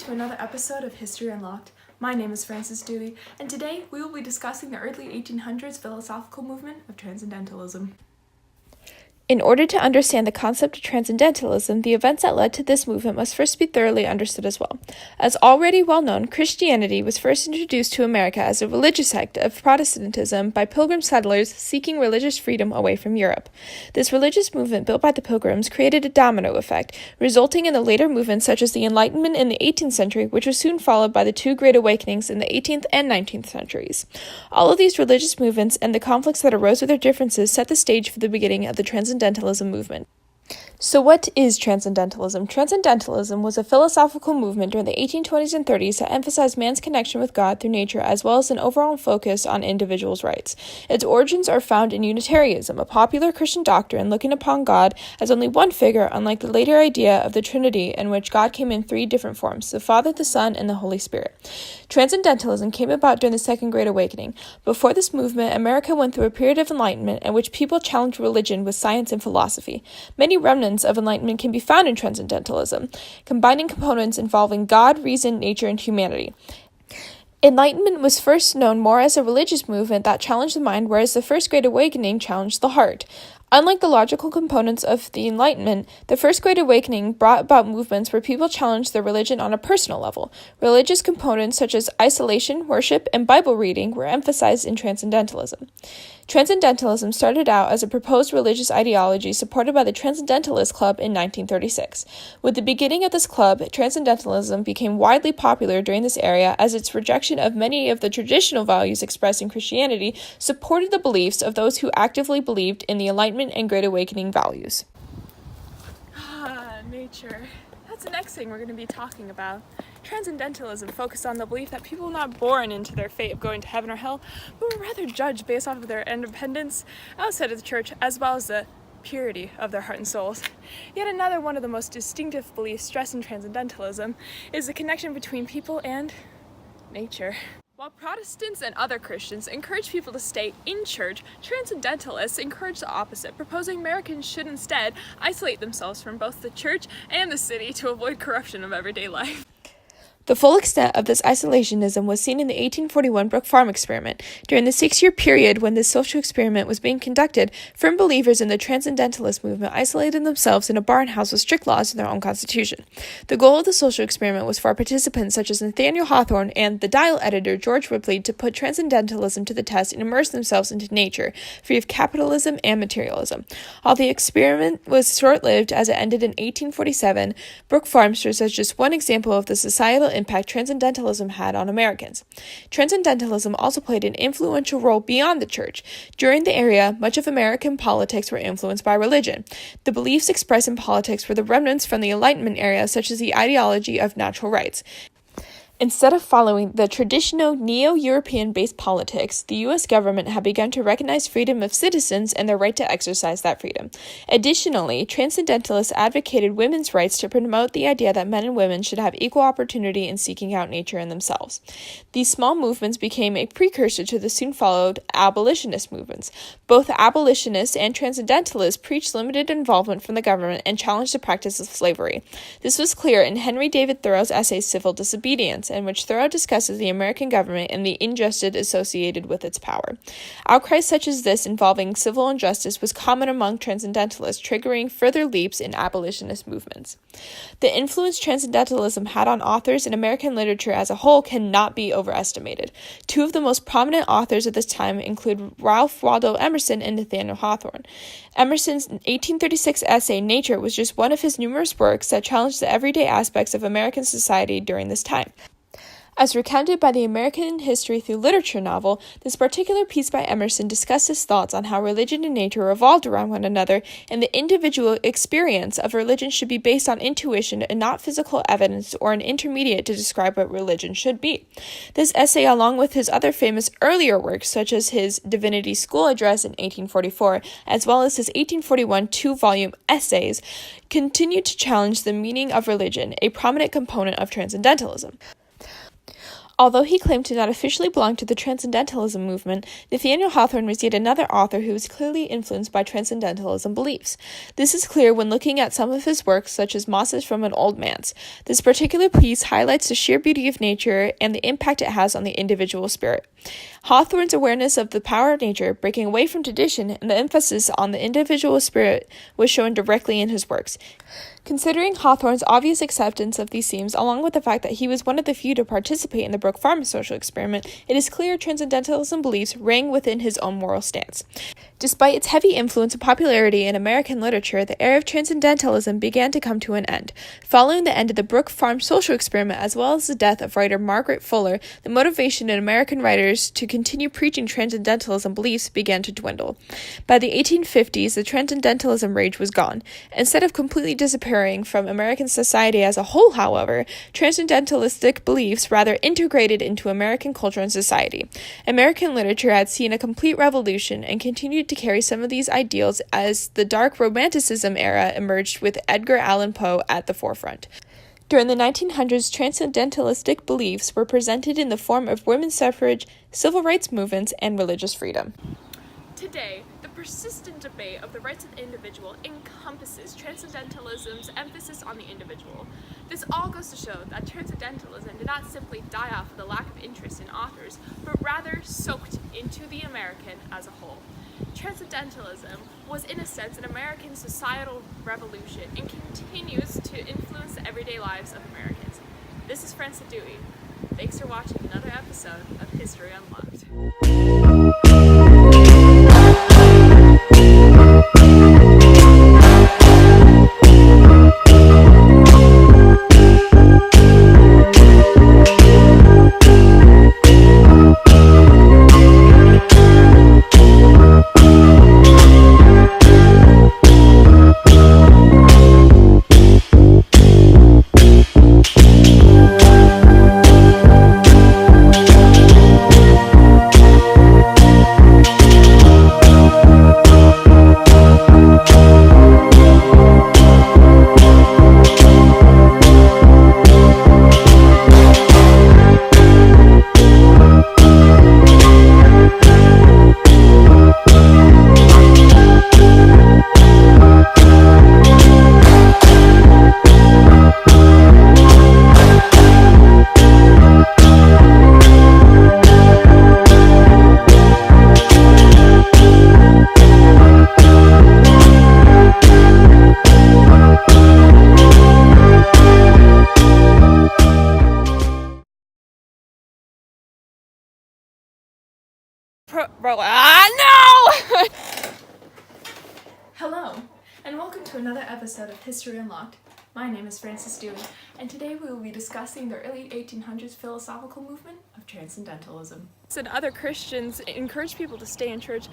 to another episode of History Unlocked. My name is Frances Dewey, and today we will be discussing the early 1800s philosophical movement of Transcendentalism. In order to understand the concept of Transcendentalism, the events that led to this movement must first be thoroughly understood as well. As already well known, Christianity was first introduced to America as a religious sect of Protestantism by pilgrim settlers seeking religious freedom away from Europe. This religious movement built by the Pilgrims created a domino effect, resulting in the later movements such as the Enlightenment in the 18th century, which was soon followed by the two Great Awakenings in the 18th and 19th centuries. All of these religious movements and the conflicts that arose with their differences set the stage for the beginning of the Transcendentalism movement. So what is Transcendentalism? Transcendentalism was a philosophical movement during the 1820s and 30s that emphasized man's connection with God through nature as well as an overall focus on individuals' rights. Its origins are found in Unitarianism, a popular Christian doctrine looking upon God as only one figure, unlike the later idea of the Trinity in which God came in three different forms, the Father, the Son, and the Holy Spirit. Transcendentalism came about during the Second Great Awakening. Before this movement, America went through a period of enlightenment in which people challenged religion with science and philosophy. Many remnants of enlightenment can be found in Transcendentalism, combining components involving God, reason, nature, and humanity. Enlightenment was first known more as a religious movement that challenged the mind, whereas the First Great Awakening challenged the heart. Unlike the logical components of the Enlightenment, the First Great Awakening brought about movements where people challenged their religion on a personal level. Religious components such as isolation, worship, and Bible reading were emphasized in Transcendentalism. Transcendentalism started out as a proposed religious ideology supported by the Transcendentalist Club in 1936. With the beginning of this club, Transcendentalism became widely popular during this era as its rejection of many of the traditional values expressed in Christianity supported the beliefs of those who actively believed in the Enlightenment and Great Awakening values. Nature. That's the next thing we're going to be talking about. Transcendentalism focused on the belief that people are not born into their fate of going to heaven or hell, but were rather judged based off of their independence outside of the church, as well as the purity of their heart and souls. Yet another one of the most distinctive beliefs stressed in Transcendentalism is the connection between people and nature. While Protestants and other Christians encourage people to stay in church, Transcendentalists encourage the opposite, proposing Americans should instead isolate themselves from both the church and the city to avoid corruption of everyday life. The full extent of this isolationism was seen in the 1841 Brook Farm experiment. During the 6-year period when this social experiment was being conducted, firm believers in the Transcendentalist movement isolated themselves in a barn house with strict laws in their own constitution. The goal of the social experiment was for participants such as Nathaniel Hawthorne and the Dial editor George Ripley to put Transcendentalism to the test and immerse themselves into nature, free of capitalism and materialism. While the experiment was short-lived as it ended in 1847, Brook Farm serves as just one example of the societal impact Transcendentalism had on Americans. Transcendentalism also played an influential role beyond the church. During the era, much of American politics were influenced by religion. The beliefs expressed in politics were the remnants from the Enlightenment era, such as the ideology of natural rights. Instead of following the traditional neo-European-based politics, the U.S. government had begun to recognize freedom of citizens and their right to exercise that freedom. Additionally, Transcendentalists advocated women's rights to promote the idea that men and women should have equal opportunity in seeking out nature and themselves. These small movements became a precursor to the soon followed abolitionist movements. Both abolitionists and Transcendentalists preached limited involvement from the government and challenged the practice of slavery. This was clear in Henry David Thoreau's essay Civil Disobedience, in which Thoreau discusses the American government and the injustice associated with its power. Outcries such as this involving civil injustice was common among Transcendentalists, triggering further leaps in abolitionist movements. The influence Transcendentalism had on authors and American literature as a whole cannot be overestimated. Two of the most prominent authors of this time include Ralph Waldo Emerson and Nathaniel Hawthorne. Emerson's 1836 essay Nature was just one of his numerous works that challenged the everyday aspects of American society during this time. As recounted by the American History Through Literature novel, this particular piece by Emerson discussed his thoughts on how religion and nature revolved around one another, and the individual experience of religion should be based on intuition and not physical evidence or an intermediate to describe what religion should be. This essay, along with his other famous earlier works, such as his Divinity School Address in 1844, as well as his 1841 two-volume essays, continued to challenge the meaning of religion, a prominent component of Transcendentalism. Although he claimed to not officially belong to the Transcendentalism movement, Nathaniel Hawthorne was yet another author who was clearly influenced by Transcendentalism beliefs. This is clear when looking at some of his works, such as Mosses from an Old Manse. This particular piece highlights the sheer beauty of nature and the impact it has on the individual spirit. Hawthorne's awareness of the power of nature, breaking away from tradition, and the emphasis on the individual spirit was shown directly in his works. Considering Hawthorne's obvious acceptance of these themes, along with the fact that he was one of the few to participate in the Brook Farm social experiment, it is clear Transcendentalism beliefs rang within his own moral stance. Despite its heavy influence and popularity in American literature, the era of Transcendentalism began to come to an end. Following the end of the Brook Farm social experiment, as well as the death of writer Margaret Fuller, the motivation in American writers to continue preaching Transcendentalism beliefs began to dwindle. By the 1850s, the Transcendentalism rage was gone. Instead of completely disappearing from American society as a whole, however, Transcendentalistic beliefs rather integrated into American culture and society. American literature had seen a complete revolution and continued to carry some of these ideals as the dark Romanticism era emerged with Edgar Allan Poe at the forefront. During the 1900s, Transcendentalistic beliefs were presented in the form of women's suffrage, civil rights movements, and religious freedom. Today, the persistent debate of the rights of the individual encompasses Transcendentalism's emphasis on the individual. This all goes to show that Transcendentalism did not simply die off with a lack of interest in authors, but rather soaked into the American as a whole. Transcendentalism was, in a sense, an American societal revolution and continues to influence the everyday lives of Americans. This is Frances Dewey. Thanks for watching another episode of History Unlocked. No! Hello, and welcome to another episode of History Unlocked. My name is Frances Dewey, and today we will be discussing the early 1800s philosophical movement of Transcendentalism. And other Christians encouraged people to stay in church.